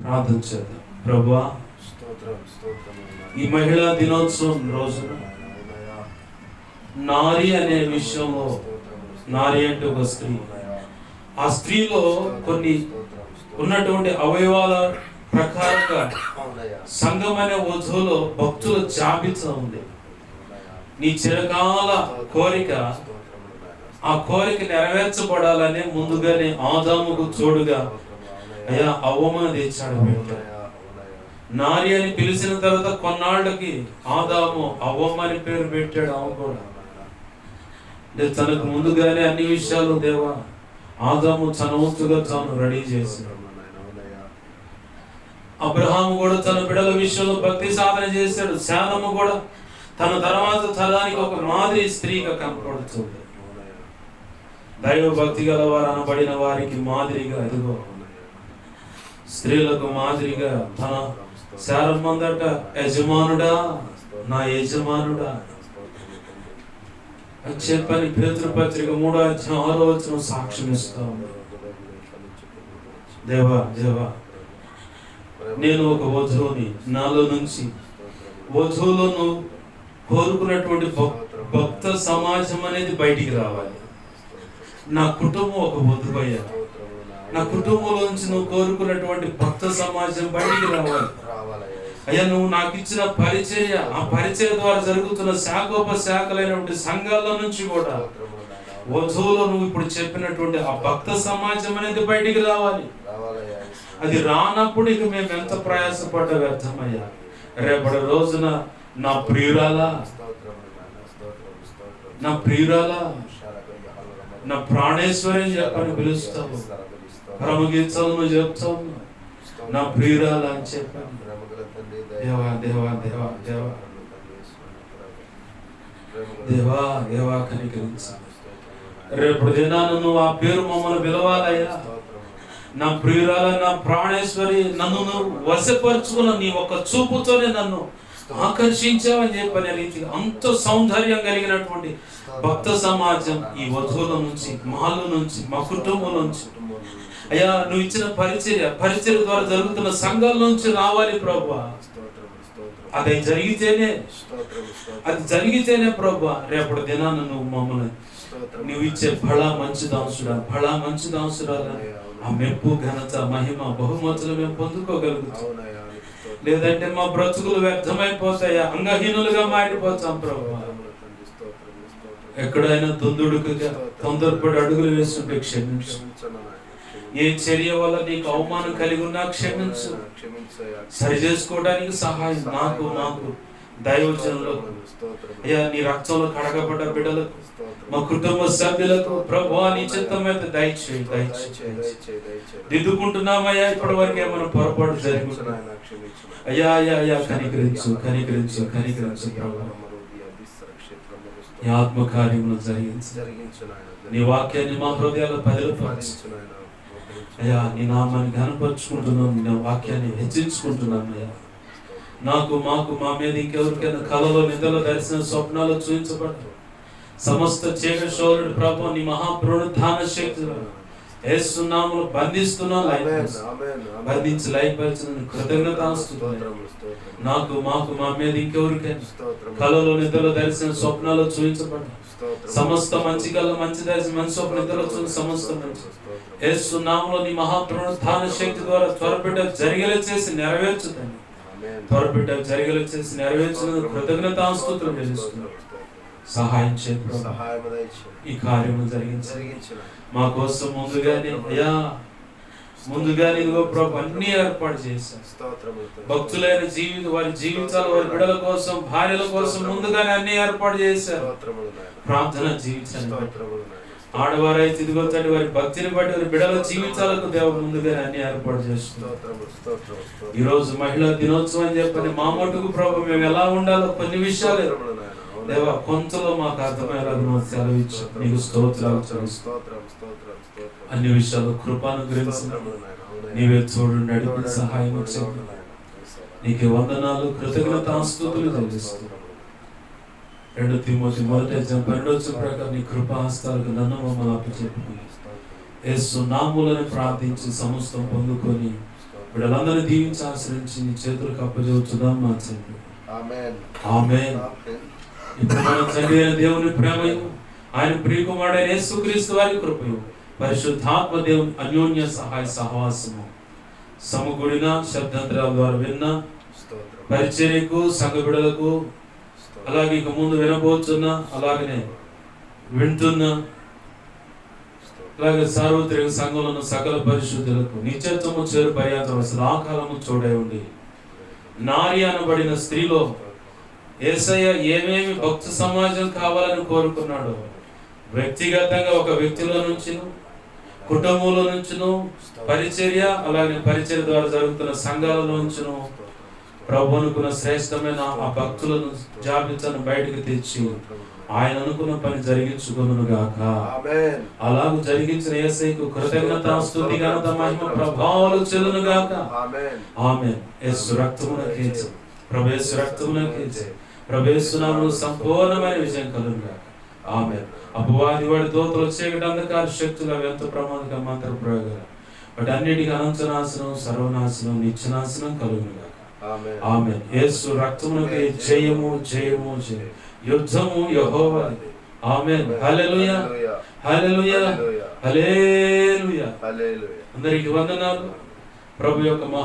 ప్రార్థన చేద్దాం. ప్రభువా, ఈ మహిళా దినోత్సవం రోజున నారి అనే విషయంలో, నారి అంటే ఒక స్త్రీ, ఆ స్త్రీలో కొన్ని ఉన్నటువంటి అవయవాల ప్రకారంగా సంఘం అనే వధువులో భక్తుల జాబితా ఉంది. నీ చిరకాల కోరిక, ఆ కోరిక నెరవేర్చబడాలని ముందుగానే ఆదాముకు తోడుగా అయ్యా అవ్వమని తెచ్చాడు. నారి అని పిలిచిన తర్వాత కొన్నాళ్ళకి ఆదాము అవ్వమని పేరు పెట్టాడు. ఆమె కూడా అంటే తనకు ముందుగానే అన్ని విషయాలు దేవా ఆదాము తన వంతుగా తాను రెడీ చేశాడు. అబ్రహాము కూడా తన బిడ్డల విషయంలో భక్తి సాధన చేశాడు. శారమ్మ కూడా తన తర్వాత తరానికి ఒక మాదిరి స్త్రీగా కనపడుతుంది. దైవ భక్తి గల వారు అనబడిన వారికి మాదిరిగా, ఎదుగో స్త్రీలకు మాదిరిగా తన శారమ్మందట యజమానుడా, నా యజమానుడా అని చెప్పని పేతురుపత్రిక 3:6 సాక్ష్యం ఇస్తా ఉంది. దేవా దేవా, నేను ఒక వధువుని, నాలో నుంచి వధువులో నువ్వు కోరుకున్నటువంటి భక్త సమాజం అనేది బయటికి రావాలి. నా కుటుంబం ఒక వధువయ్యా, నా కుటుంబంలో నుంచి నువ్వు కోరుకున్నటువంటి భక్త సమాజం బయటికి రావాలి అయ్యా. నువ్వు నాకు ఇచ్చిన పరిచర్య, ఆ పరిచర్య ద్వారా జరుగుతున్న శాఖోపశాఖలైనటువంటి సంఘాల నుంచి కూడా వధువులో నువ్వు ఇప్పుడు చెప్పినటువంటి ఆ భక్త సమాజం అనేది బయటికి రావాలి. అది రానప్పుడు ఇక మేము ఎంత ప్రయాసపడ్డ వ్యర్థమయ్యా. రేపటి రోజున నా ప్రియురాలా, నా ప్రియురాలా, నా ప్రాణేశ్వరి చెప్పని పిలుస్తావు, పరమగీతాలు నువ్వు చెప్తావు, నా ప్రియురాలా అని చెప్పాను. దేవా దేవా దేవా దేవా దేవా దేవా కనికరించు. రేపు దినాన నువ్వు ఆ పేరు మమ్మల్ని పిలవాలయ్యా. నా ప్రియురాల, నా ప్రాణేశ్వరి, నన్ను నువ్వు వశపరుచుకున్న నీ ఒక్క చూపుతోనే నన్ను ఆకర్షించావని చెప్పనే రీతిగా అంత సౌందర్యం కలిగినటువంటి భక్త సమాజం ఈ వధువుల నుంచి, మాలో నుంచి, మా కుటుంబం నుంచి అయ్యా నువ్వు ఇచ్చిన పరిచర్య ద్వారా జరుగుతున్న సంఘాల నుంచి రావాలి ప్రభువా. అది జరిగితేనే ప్రభువా రేపటి దినాన నువ్వు మమ్మల్ని నువ్వు ఇచ్చే బడా మంచి దాసుడా ఆ మెప్పు, ఘనత, మహిమ, బహుమతులు మేము పొందుకోగలుగుతాం. లేదంటే మా బ్రతుకులు వ్యర్థమైపోతాయా, అంగహీనులుగా మారిపోతాం ప్రభువా. ఎక్కడైనా తొందరపడి అడుగులు వేస్తుంటే క్షమించు. ఏ చర్య వల్ల నీకు అవమానం కలిగి ఉన్నా క్షమించు. సరి చేసుకోవడానికి సహాయం నాకు, మాకు, దైవజనులకు, అయ్యా నీ రక్తంలో కడగబడ్డ బిడ్డలకు, మా కుటుంబ సభ్యులకు ప్రభువా నీ చిత్తమైతే దయచేయి. దిద్దుకుంటున్నామయ్యా, ఇప్పటి వరకు ఏమైనా పొరపాటు జరుగుతున్నా అయ్యా అయ్యా అయ్యా కనికరించు. నీ ఆత్మకార్యములు జరిగించు. నీ వాక్యాన్ని మా హృదయాల్లో బయలుపరచు అయ్యా. నీ నామాన్ని ఘనపరుచుకుంటున్నాం, నీ వాక్యాన్ని హెచ్చించుకుంటున్నాం అయ్యా. నాకు, మాకు, మా మీద ఇంకెవరికైనా కళలో, నిద్రలో, దర్శన, స్వప్నాలు చూపించబడ్డ సమస్త చీకటి శోధుడు ప్రభు నీ మహాపునరుత్థాన శక్తిలో యేసు నామములో బంధిస్తున్నాను. బంధించి లయపరిచిన కృతజ్ఞతాస్తుతులు. నాకు, మాకు, మా మీద ఇంకెవరికైనా కళలో, నిద్రలో, దర్శన, స్వప్నాలు చూపించబడ్డ సమస్త మంచి కళ, మంచి దర్శనం, మంచి స్వప్న, నిద్రలో చూసిన సమస్త మంచి యేసు నామములో నీ మహాపునరుత్థాన శక్తి ద్వారా త్వరపెట్ట జరిగేలా చేసి నెరవేర్చుతాను. త్వరపెట్ట జరిగేలా చేసి నెరవేర్చినందుకు కృతజ్ఞతాస్తుతులు చెల్లిస్తున్నాను. సహాయం చేయండి, ఈ కార్యము జరిగించు. మా కోసం ముందుగానే ఇదిగో ప్రభు అన్ని ఏర్పాటు చేశారు. భక్తులైన వారి జీవితాలు, వారి బిడ్డల కోసం, భార్యల కోసం ముందుగానే అన్ని ఏర్పాటు చేశారు. ప్రార్థన జీవించండి. ఆడవారైతే ఇదిగో తండ్రి వారి భక్తిని బట్టి వారి బిడ్డల జీవితాలకు దేవుడు ముందుగానే అన్ని ఏర్పాటు చేస్తున్నారు. ఈ రోజు మహిళా దినోత్సవం అని చెప్పని మా మటుకు ప్రభు మేము ఎలా ఉండాలో కొన్ని విషయాలు దేవా కొంతలో మాకు అర్థమయ్యేలాగా నువ్వు సెలవిచ్చు. నీకు స్తోత్రాలు చెల్లిస్తున్నాం. అన్ని విషయాలు కృపానుగ్రహించు. నీవే చూడు, నడిపి సహాయం చేయండి. నీకే వందనాలు, కృతజ్ఞతాస్తుతులు చెల్లిస్తున్నాం. 2 తిమోతి 1:12 ప్రకారం నీ కృపాహస్తాలకు నన్ను మమ్మల్ని అప్పచెప్పి యేసు నామములను ప్రార్థించి సమస్తం పొందుకొని వీళ్ళందరినీ దీవించి ఆశ్రయించి నీ చేతులకు అప్పచెబుతున్నాం మా తండ్రి. ఆమేన్. ఆమేన్. ఇప్పుడు మన తండ్రి అయిన దేవుని ప్రేమయు, ఆయన ప్రియకుమారుడైన యేసుక్రీస్తు వారి కృపయు, పరిశుద్ధాత్మ దేవుని అన్యోన్య సహాయ సహవాసము సమకూడిన శబ్దాంతరాల ద్వారా విన్న పరిచర్యకు, సంఘ బిడ్డలకు, అలాగే ఇక ముందు వినబోతున్న, అలాగనే వింటున్న, అలాగే సార్వత్రిక సంఘంలో సకల పరిశుద్ధులకు నిత్యత్వము చేరు పర్యాంతం సదాకాలము చూడే ఉండి నారి అనబడిన స్త్రీలో యేసయ్య ఏమేమి భక్త సమాజం కావాలని కోరుకున్నాడో వ్యక్తిగతంగా ఒక వ్యక్తిలో నుంచి, కుటుంబంలో నుంచును, పరిచర్య, అలాగే పరిచర్య ద్వారా జరుగుతున్న సంఘాలలో నుంచును ప్రభు అనుకున్న శ్రేష్టమైన ఆ భక్తులను జాబితాను బయటకు తెచ్చి ఆయన అనుకున్న పని జరిగించుకొనును గాక. అలాగ జరిగించిన యేసయ్యకు కృతజ్ఞత, స్తుతి, ఘనత, మహిమ, ప్రభావాలు చెల్లును గాక. ఆమేన్. యేసు రక్తమునకే ప్రభు యేసు రక్తమునకే ప్రభు యేసు నామములో సంపూర్ణమైన విజయం కలుగును గాక. ఆమేన్. అపవాది వాడి దూతలు చీకటి అంధకార శక్తులు అవి ఎంత ప్రమాదక మంత్ర ప్రయోగాలు వాటి అన్నిటికీ అనంతనాశనం, సర్వనాశనం, నిత్యనాశనం కలుగును గాక. ఆమేన్. యేసు రక్తమునకే జయము, జయము, జయము. యుద్ధము యెహోవాది. ఆమేన్. హల్లెలూయా, హల్లెలూయా, హల్లెలూయా. అందరికీ వందనాలు. ప్రభు యొక్క మహా